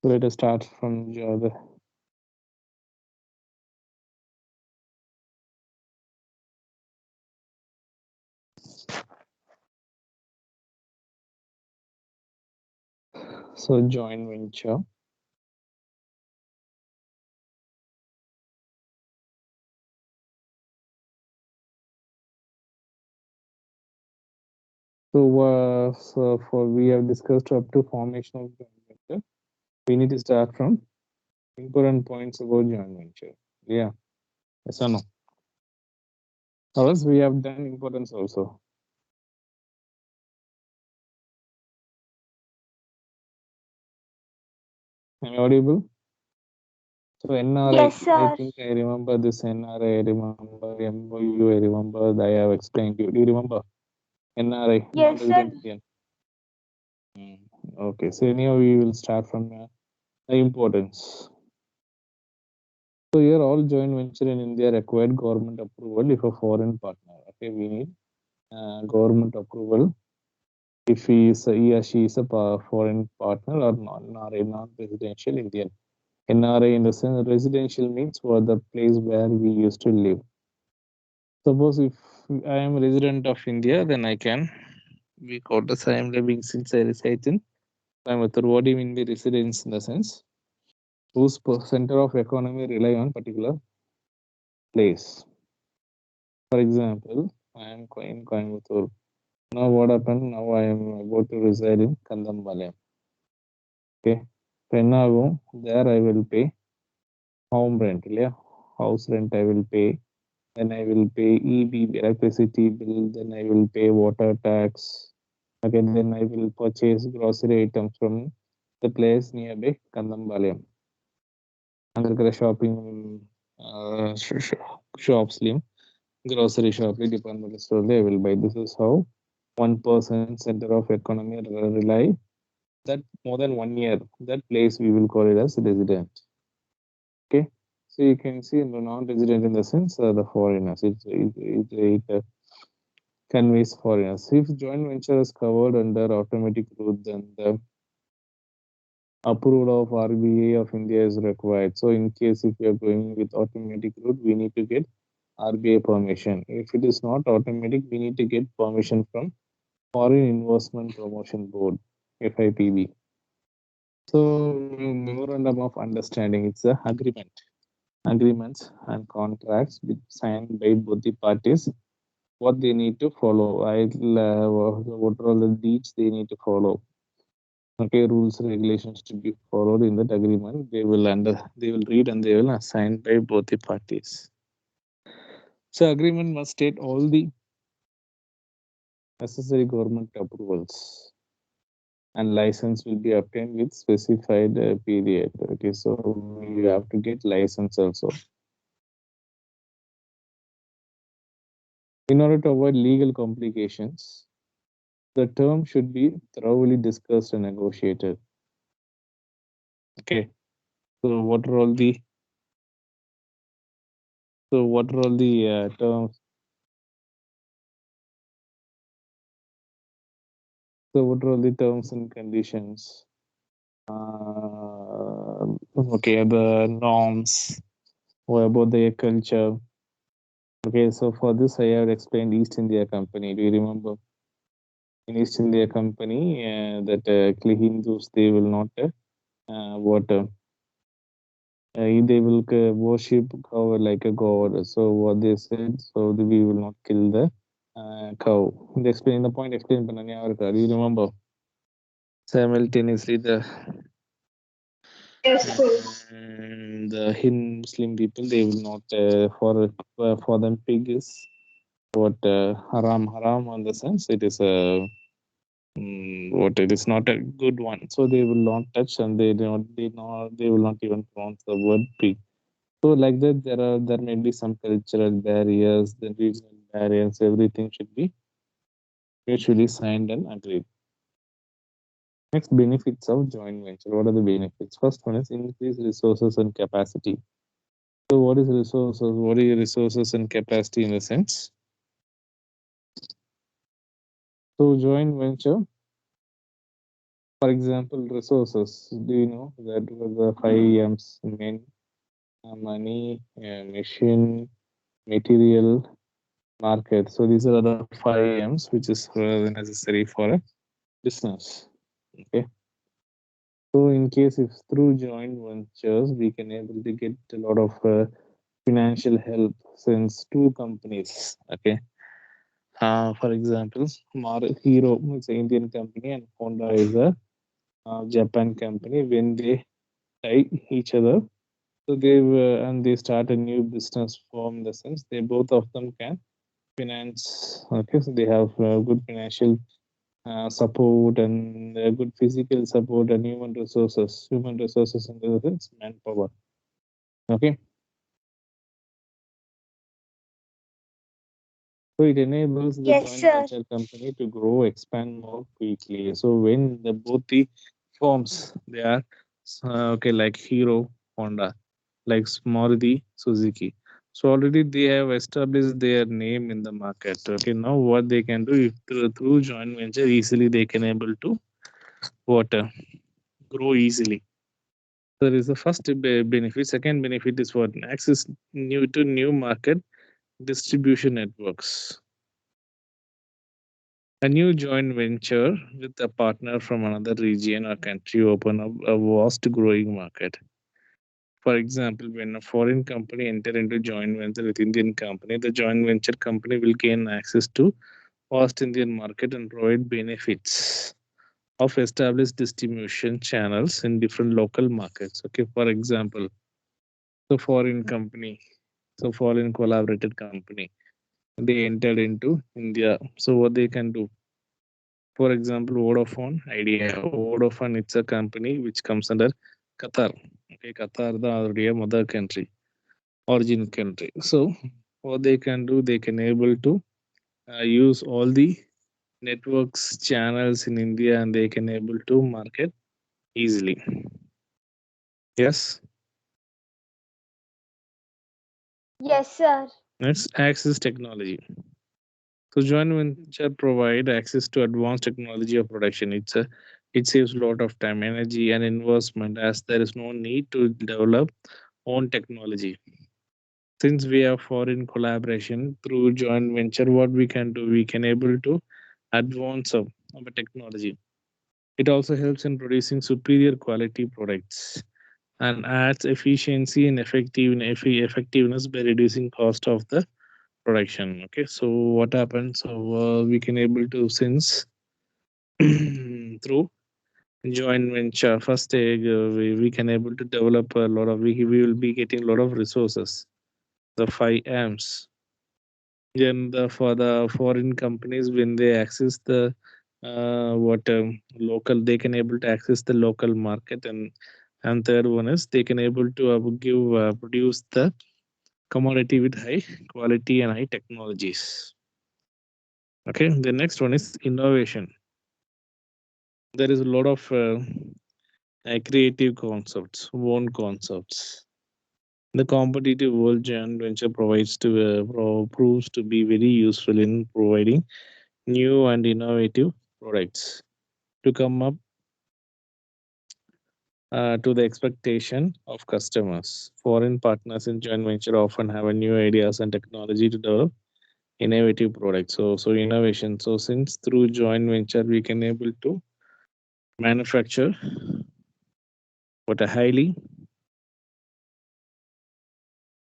So let us start from the joint venture. So for we have discussed up to formation of joint venture. We need to start from important points about joint venture. Yeah, yes or no? Or else we have done importance also. Am I audible? So NRI, Yes, I sir. think I remember this NRI, I remember MOU, I remember I have explained to you. Do you remember? NRI, Yes, sir. non-resident Indian. Hmm. Okay, so anyhow we will start from the importance. So here all joint venture in India required government approval if a foreign partner. Okay, we need government approval if he or she is a foreign partner or not a non-residential Indian. NRI in the sense residential means for the place where we used to live. Suppose if I am a resident of India, then I can be called as I am living since I reside in Coimbatore. What do you mean by residence in the sense? Whose center of economy rely on particular place. For example, I am in Coimbatore. Now what happened? Now I am about to reside in Kandambalem. Okay. Pennago, there I will pay home rent. Yeah. House rent I will pay. Then I will pay EB electricity bill. Then I will pay water tax. Again, then I will purchase grocery items from the place nearby Kandambalem. Agar shopping shops, grocery shop, department store, they will buy. This is how one person center of economy rely that more than 1 year. That place we will call it as resident. Okay, so you can see in the non-resident in the sense the foreigners. It conveys foreigners. If joint venture is covered under automatic route, then the approval of RBI of India is required. So in case if you are going with automatic route, we need to get RBI permission. If it is not automatic, we need to get permission from Foreign Investment Promotion Board, FIPB. So memorandum of understanding, it's a agreement, agreements and contracts signed by both the parties. What they need to follow, what are all the deeds they need to follow. Okay, rules regulations to be followed in that agreement. They will read and they will assign by both the parties. So agreement must state all the necessary government approvals and license will be obtained with specified period. Okay, so you have to get license also. In order to avoid legal complications, the term should be thoroughly discussed and negotiated. Okay, so what are all the terms? So what are all the terms and conditions? Okay, the norms. What about the culture? Okay, so for this I have explained East India Company. Do you remember? In East India Company, that Hindus they will not what they will worship cow like a god. So what they said, so we will not kill the cow. They explain the point. Explain பண்ணனே அவருக்கு. Do you remember? Simultaneously, Yes, sir. the Hindu Muslim people they will not for them pig is what haram on the sense it is a what it is not a good one, so they will not touch and they will not even pronounce the word pig. So like that there may be some cultural barriers, the regional barriers, everything should be mutually signed and agreed. Next, benefits of joint venture. What are the benefits? First one is increase resources and capacity. So what is resources? What are your resources and capacity in a sense? So joint venture For example, resources. Do you know that was the five M's: men, money, machine, material, market. So these are the five M's which is necessary for a business. Okay. So in case if through joint ventures we can able to get a lot of financial help since two companies. Okay. For example, Hero is an Indian company and Honda is a Japan company. When they tie each other, so they start a new business form. The sense they both of them can finance. Okay, so they have good financial support and good physical support and human resources in the sense manpower. Okay, so it enables the Yes, joint sir. venture company to grow, expand more quickly. So when the both the forms they are okay, like Hero, Honda, like Maruti, Suzuki. So already they have established their name in the market. Okay, now what they can do if through joint venture easily they can able to what grow easily. There is the first benefit. Second benefit is what access new to new market distribution networks. A new joint venture with a partner from another region or country open up a vast growing market. For example, when a foreign company enter into joint venture with Indian company, the joint venture company will gain access to vast Indian market and provide benefits of established distribution channels in different local markets. Okay, for example, the foreign company, so foreign collaborated company, they entered into India. So what they can do? For example, Vodafone Idea. Vodafone it's a company which comes under Qatar. Okay, Qatar the already a mother country, origin country. So what they can do, they can able to use all the networks channels in India and they can able to market easily. Yes. Yes, sir. Next, access technology. So joint venture provide access to advanced technology of production. It saves a lot of time, energy, and investment as there is no need to develop own technology. Since we have foreign collaboration through joint venture, what we can do, we can able to advance of a technology. It also helps in producing superior quality products and adds efficiency and effectiveness by reducing cost of the production. Okay, so what happens? So we can able to since through joint venture first we can able to develop a lot of we will be getting a lot of resources, the 5 M's. Then for the foreign companies when they access the what local they can able to access the local market, and third one is they can able to give produce the commodity with high quality and high technologies. Okay, the next one is innovation. There is a lot of creative concepts, own concepts. The competitive world joint venture provides to proves to be very useful in providing new and innovative products to come up to the expectation of customers. Foreign partners in joint venture often have a new ideas and technology to develop innovative products. So innovation. So since through joint venture we can able to manufacture what a highly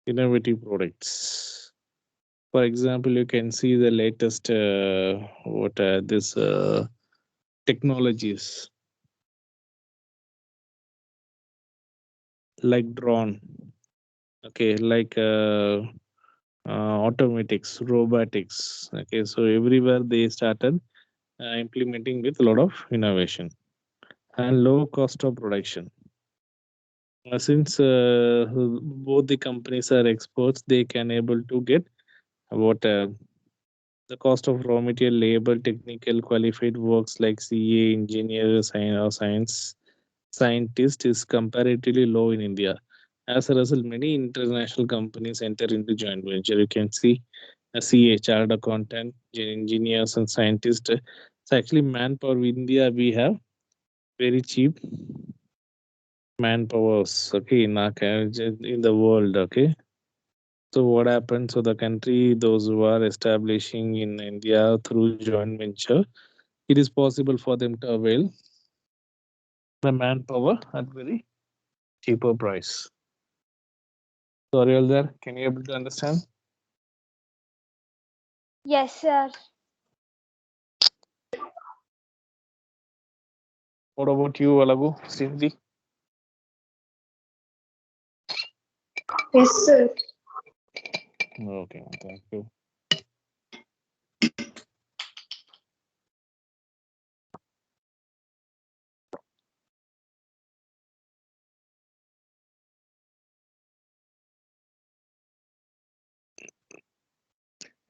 innovative products. For example, you can see the latest what this technologies like drone, okay, like automatics, robotics. Okay, so everywhere they started implementing with a lot of innovation and low cost of production. Since both the companies are exports, they can able to get what the cost of raw material, labor, technical qualified works like CA, engineer, science scientist is comparatively low in India. As a result, many international companies enter into joint venture. You can see a CA, chartered accountant, engineers, and scientists. It's actually manpower. In India, we have very cheap manpowers, okay, in in the world, okay. So what happened? So the country, those who are establishing in India through joint venture, it is possible for them to avail the manpower at very cheaper price. Sorry, all there. Can you able to understand? Yes, sir. What about you, Alagu? Cindy? Yes, sir. Okay, thank you.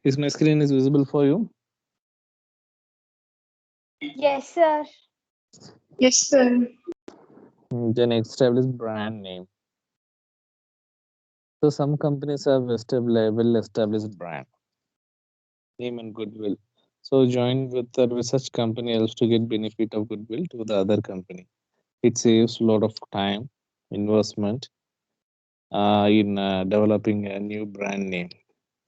Is my screen is visible for you? Yes, sir. Yes, sir. Then establish brand name. So some companies have well established brand name and goodwill. So join with the research company else to get benefit of goodwill to the other company. It saves a lot of time, investment in developing a new brand name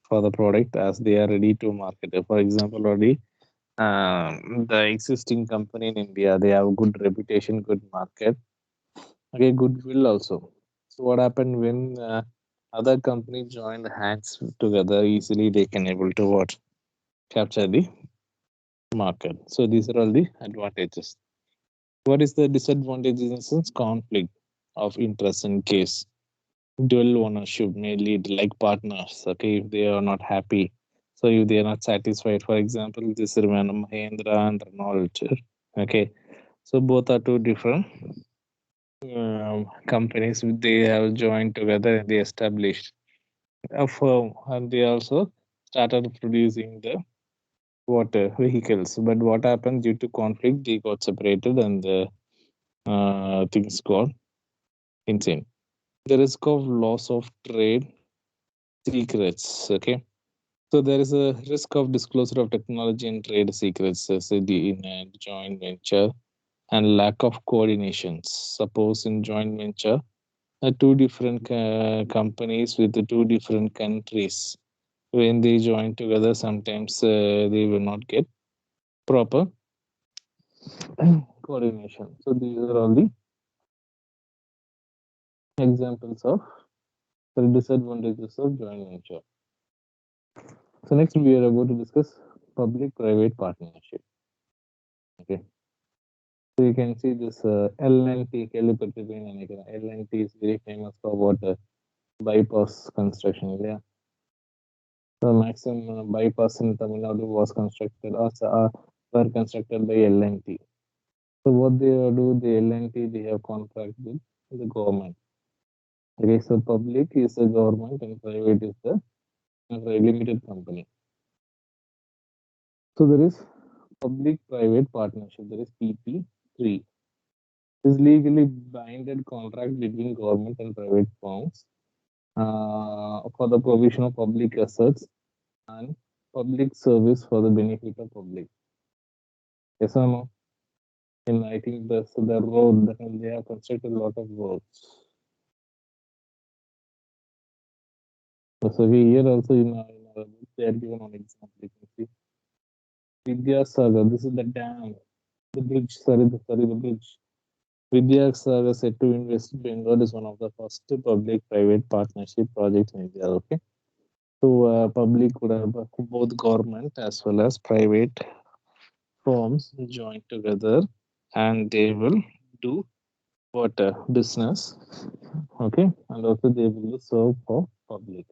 for the product as they are ready to market it. For example, already the existing company in India, they have good reputation, good market, okay, goodwill also. So what happened when other companies join hands together, easily they can able to what capture the market. So these are all the advantages. What is the disadvantages in sense? Conflict of interest in case dual ownership may lead like partners. Okay, if they are not happy, so if they are not satisfied, for example, this is Mahendra and Renault. Okay, so both are two different companies. They have joined together and they established a firm, and they also started producing the water vehicles. But what happened due to conflict, they got separated and the things got insane. The risk of loss of trade secrets. Okay, so there is a risk of disclosure of technology and trade secrets in a joint venture and lack of coordination. Suppose in joint venture, two different companies with the two different countries, when they join together, sometimes they will not get proper coordination. So these are all the examples of the disadvantages of joint venture. So next we are about to discuss public-private partnership. Okay. So you can see this L&T, ಕೇಳಿಪಟ್ಟಿದ್ದೀನಿ ನೆನಪಿನ. L&T is very famous for water bypass construction. Yeah. The maximum bypass in Tamil Nadu was constructed or were constructed by L&T. So what they do, the L&T, they have contract with the government. Okay, so public is the government and private is the limited company. So there is public-private partnership. There is PP3. Is legally binding contract between government and private firms for the provision of public assets and public service for the benefit of public. Yes or no? And I think the road that they have constructed a lot of roads. So we here also in our book, they are given one example. You can see Vidyasagar. This is the dam, the bridge. The bridge. Vidyasagar said to Invest Bengal is one of the first public-private partnership projects in India. Okay. So public would have both government as well as private firms join together and they will do what business, okay, and also they will serve for public.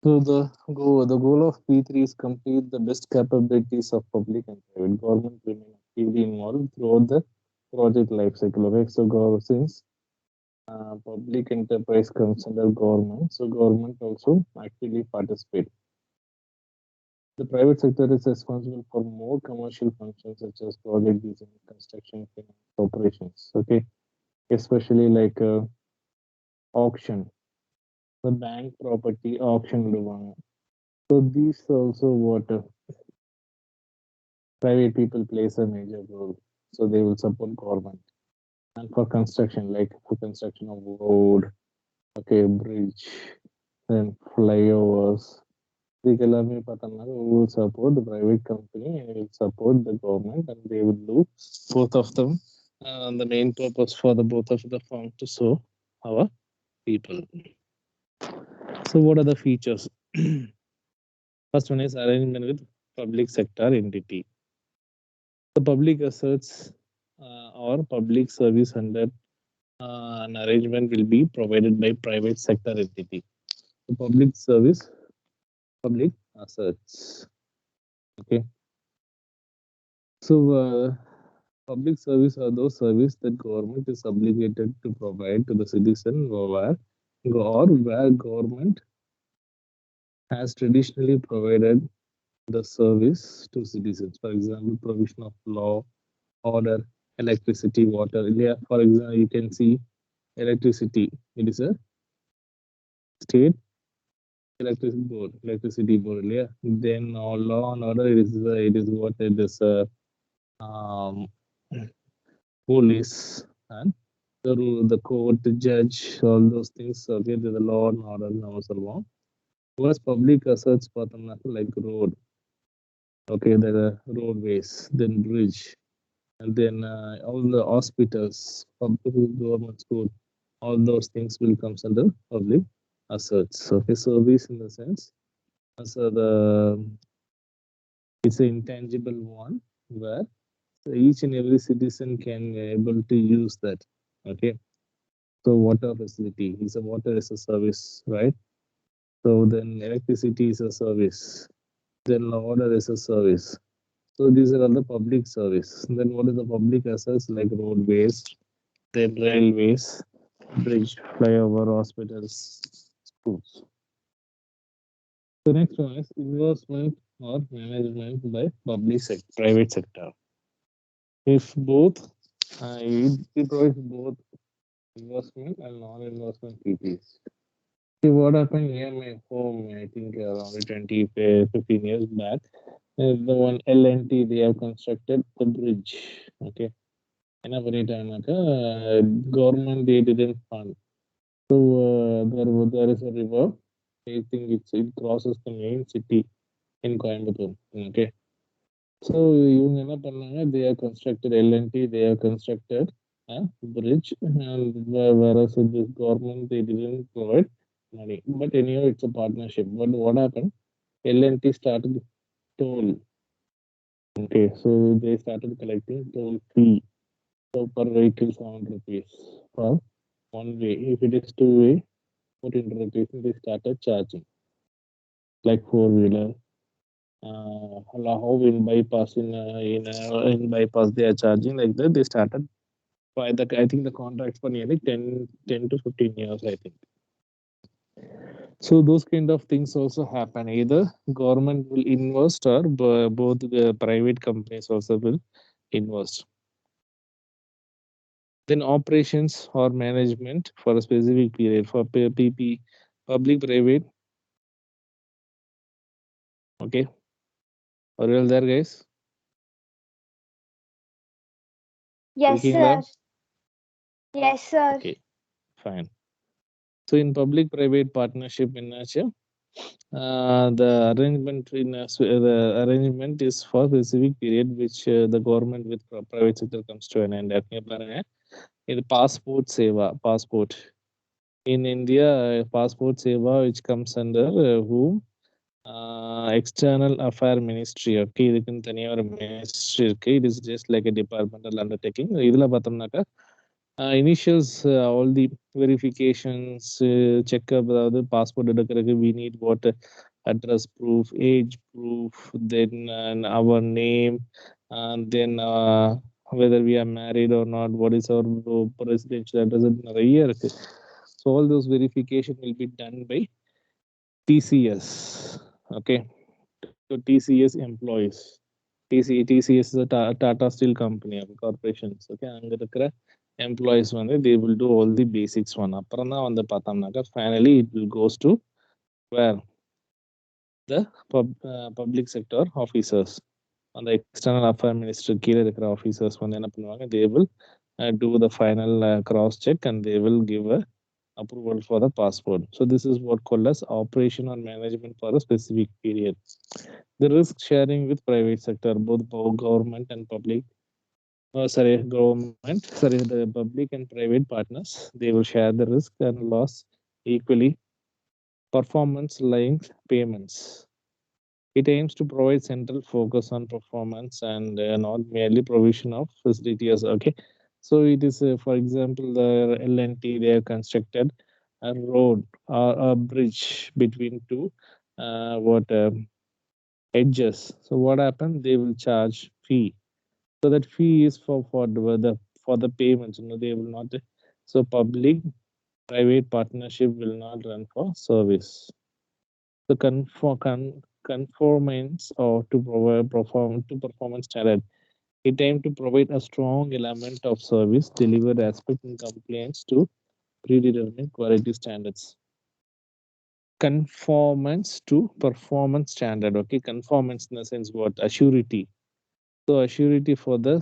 So the goal of P3 is complete the best capabilities of public and private government remain actively involved throughout the project life cycle. Okay, so since public enterprise comes under government, so government also actively participate. The private sector is responsible for more commercial functions such as project design, construction, finance, operations. Okay, especially like auction, the bank property auction. So these also what private people plays a major role. So they will support government. And for construction, like for construction of road, okay, bridge, then flyovers. Everything will support the private company and will support the government, and they will do both of them. The main purpose for the both of the firm to serve our people. So, what are the features? First one is arrangement with public sector entity. The public assets or public service under an arrangement will be provided by private sector entity. The public service, public assets. Okay. So, public service are those services that government is obligated to provide to the citizen or where government has traditionally provided the service to citizens. For example, provision of law, order, electricity, water. Yeah, for example, you can see electricity. It is a state electricity board. Yeah. Then law and order. It is what it is. Um, Police and the court, the judge, all those things. Okay, the law and order now. Whereas public assets, like road. Okay, the roadways, then bridge, and then all the hospitals, public government school, all those things will come under public assets. Okay, service in the sense, so it's an intangible one where each and every citizen can able to use that. Okay, so water facility is a water is a service, right? So then electricity is a service. Then water is a service. So these are all the public service. Then what is the public assets like roadways, then railways, bridge, flyover, hospitals, schools. The next one is investment or management by private sector. If both, it provides both investment and non-investment PPs. See what happened near my home, I think around 20, 15 years back. The one L&T, they have constructed the bridge. Okay. என்ன பண்ணிட்டாங்கனாக்க government they didn't fund. So there is a river. I think it crosses the main city in Coimbatore. Okay. So இவங்க என்ன பண்ணாங்க, they have constructed L&T, they have constructed a bridge, and whereas this government they didn't provide money. But anyhow, it's a partnership. But what happened? L&T started toll. Okay, so they started collecting toll fee. So per vehicle 7 rupees for one way. If it is two way, 14 rupees, they started charging. Like four-wheeler. How in bypass in bypass they are charging like that. They started by the I think the contracts for nearly 10 to 15 years, I think. So those kind of things also happen. Either government will invest or both the private companies also will invest. Then operations or management for a specific period for PP, public private. Okay, are you all there, guys? Yes, Speaking sir. loud? Yes, sir. Okay, fine. So in public private partnership in nature, the the arrangement is for specific period which the government with private sector comes to an end. In passport seva, passport in India, passport seva which comes under whom external affair ministry. Okay, இதுக்குன்னு தனியா ஒரு ministry இருக்கு. It is just like a departmental undertaking. இதுல பார்த்தோம்னாக்கா initials all the verifications checkup, அதாவது passport எடுக்கிறதுக்கு we need what address proof, age proof, then our name, and then whether we are married or not, what is our residential address, நிறைய இருக்கு. So all those verification will be done by TCS. Okay, so TCS employees. TCS is a Tata Steel company, corporations. Okay, அங்க இருக்கிற employees வந்து they will do all the basics one. அப்புறம் தான் வந்து பார்த்தோம்னாக்கா finally it will goes to where the public sector officers. on the external affair minister கீழே இருக்கிற officers வந்து என்ன பண்ணுவாங்க, they will do the final cross check and they will give a approval for the passport. So this is what called as operation or management for a specific period. The risk sharing with private sector, both government and public, the public and private partners, they will share the risk and loss equally. Performance linked payments. It aims to provide central focus on performance and not merely provision of facilities. Okay, so it is, for example, the L&T, they have constructed a road or a bridge between two what edges. So what happened? They will charge fee. So that fee is for the payments. They will not. So public private partnership will not run for service. The conformance or to provide performance standard. It aims to provide a strong element of service delivered aspect in compliance to predetermined quality standards. Conformance to performance standard. Okay, conformance in the sense what? Assurity. So assurity for the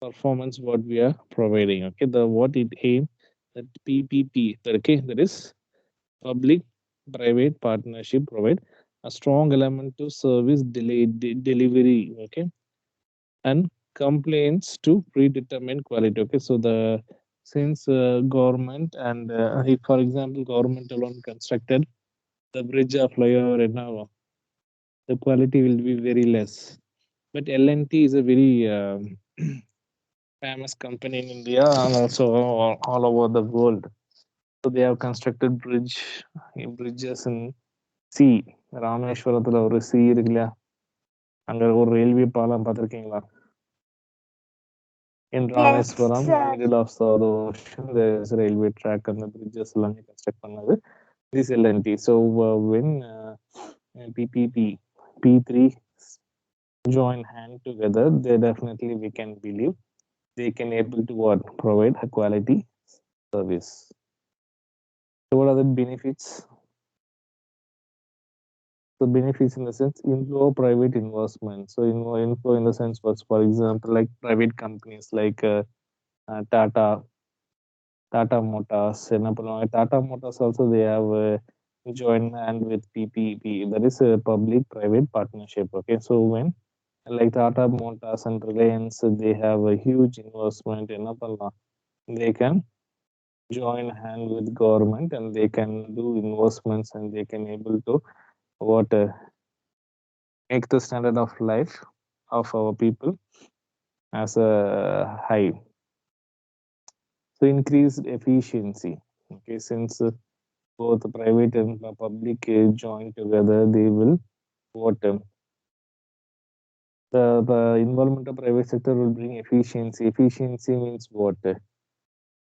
performance what we are providing. Okay, the what it aim, that PPP. Okay, that is public private partnership provide a strong element to service delivery. Okay, and complaints to predetermined quality. Okay, so the since government and if for example government alone constructed the bridge or flyover in Nava, the quality will be very less. But L&T is a very famous company in India and also all over the world. So they have constructed bridges in sea. ராமேஸ்வரத்துல ஒரு sea இருக்கு இல்லையா, அங்க ஒரு railway பாலம் பார்த்திருக்கீங்களா? In Yes, Rameswaram, in the sir. middle of the ocean, there is a railway track and the bridges எல்லாமே construct பண்ணது this L&T. So when PPP, P3 join hand together, they definitely we can believe they can able to what? Provide a quality service. So what are the benefits? So benefits in the sense inflow of private investment. So inflow in the sense was, for example, like private companies like Tata Motors. என்ன பண்ணுவாங்க? Tata Motors also they have joined hand with PPP. That is a public-private partnership. Okay, so when like Tata Motors and Reliance, they have a huge investment. என்ன பண்ணலாம்? They can join hand with government and they can do investments and they can able to what make the standard of life of our people as a high. So increased efficiency. Okay, since both private and public join together, they will what the involvement of private sector will bring efficiency. Efficiency means what?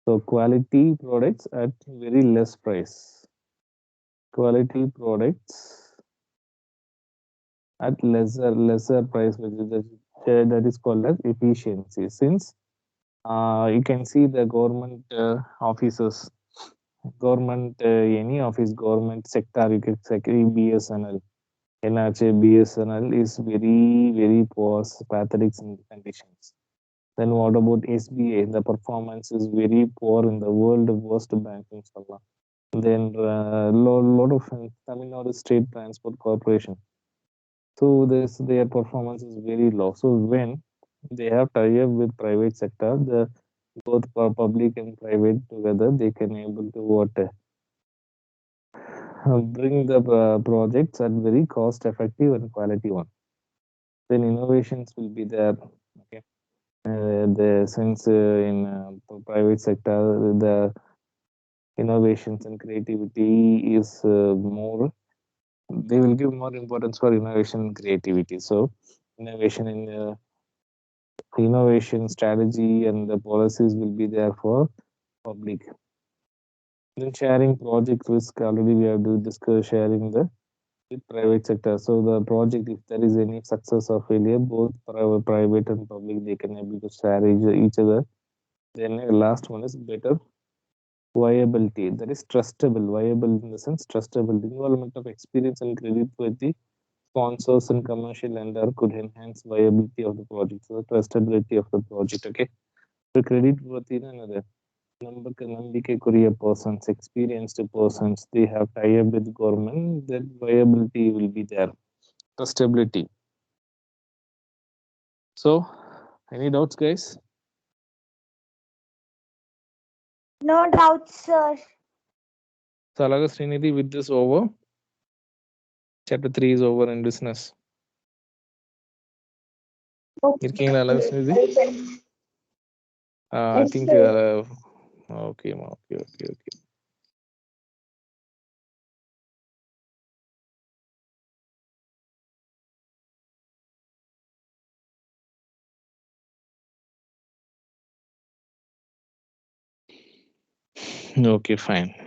So quality products at very less price. Quality products at lesser price, which is that is called as efficiency. Since you can see the government offices, government any office, government sector, you can say BSNL. NRJ BSNL is very poor, pathetic conditions. Then what about SBA? The performance is very poor in the world worst banking. Then lot of Tamil Nadu State Transport Corporation. So their performance is very low. So when they have tie-up with private sector, the both public and private together, they can able to what bring the projects at very cost effective and quality one. Then innovations will be there. Okay, the since in private sector the innovations and creativity is more, they will give more importance for innovation and creativity. So innovation in innovation strategy and the policies will be there for public. Then sharing project risk, already we have to discuss sharing the with private sector. So the project, if there is any success or failure, both private and public, they can able to share each other. Then last one is better viability. That is trustable. Viable in the sense trustable. Involvement of experience and credit with the sponsors and commercial lender could enhance viability of the project, so trustability of the project. Okay, so credit worthy another Nambike persons, experienced persons, they have tie-up with government, that viability will be there, trustability. So, any doubts, guys? No doubts, sir. Salaga Srinidhi, with this over, chapter 3 is over in business. இருக்கீங்களா Alaga Srinidhi? I Yes, think sir. okay, okay. Okay, fine.